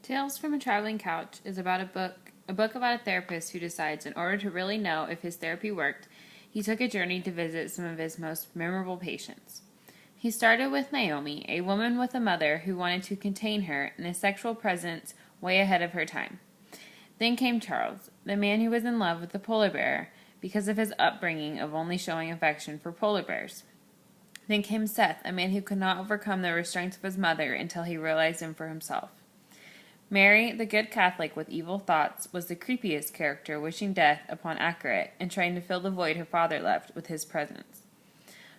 Tales from a Traveling Couch is about a book about a therapist who decides in order to really know if his therapy worked, he took a journey to visit some of his most memorable patients. He started with Naomi, a woman with a mother who wanted to contain her and a sexual presence way ahead of her time. Then came Charles, the man who was in love with the polar bear because of his upbringing of only showing affection for polar bears. Then came Seth, a man who could not overcome the restraints of his mother until he realized them for himself. Mary, the good Catholic with evil thoughts, was the creepiest character, wishing death upon Akarit and trying to fill the void her father left with his presence.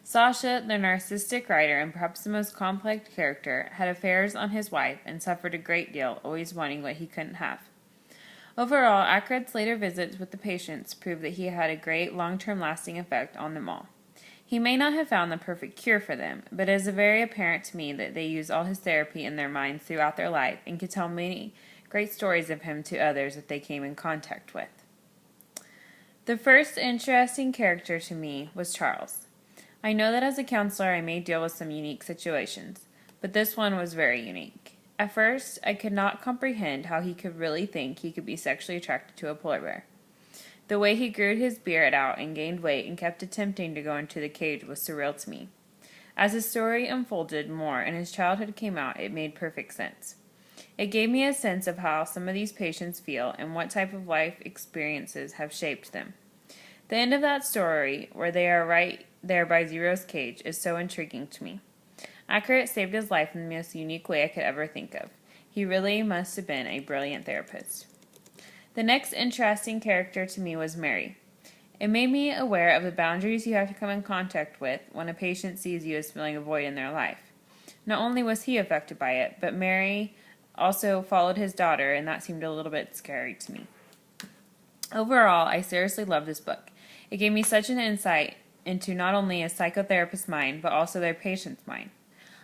Sasha, the narcissistic writer and perhaps the most complex character, had affairs on his wife and suffered a great deal, always wanting what he couldn't have. Overall, Akarit's later visits with the patients proved that he had a great long-term lasting effect on them all. He may not have found the perfect cure for them, but it is very apparent to me that they used all his therapy in their minds throughout their life and could tell many great stories of him to others that they came in contact with. The first interesting character to me was Charles. I know that as a counselor I may deal with some unique situations, but this one was very unique. At first, I could not comprehend how he could really think he could be sexually attracted to a polar bear. The way he grew his beard out and gained weight and kept attempting to go into the cage was surreal to me. As his story unfolded more and his childhood came out, it made perfect sense. It gave me a sense of how some of these patients feel and what type of life experiences have shaped them. The end of that story, where they are right there by Zero's cage, is so intriguing to me. Akarit saved his life in the most unique way I could ever think of. He really must have been a brilliant therapist. The next interesting character to me was Mary. It made me aware of the boundaries you have to come in contact with when a patient sees you as filling a void in their life. Not only was he affected by it, but Mary also followed his daughter, and that seemed a little bit scary to me. Overall, I seriously loved this book. It gave me such an insight into not only a psychotherapist's mind, but also their patient's mind.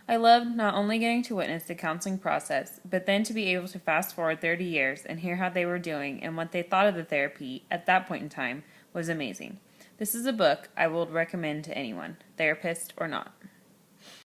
I loved not only getting to witness the counseling process, but then to be able to fast forward 30 years and hear how they were doing and what they thought of the therapy at that point in time was amazing. This is a book I would recommend to anyone, therapist or not.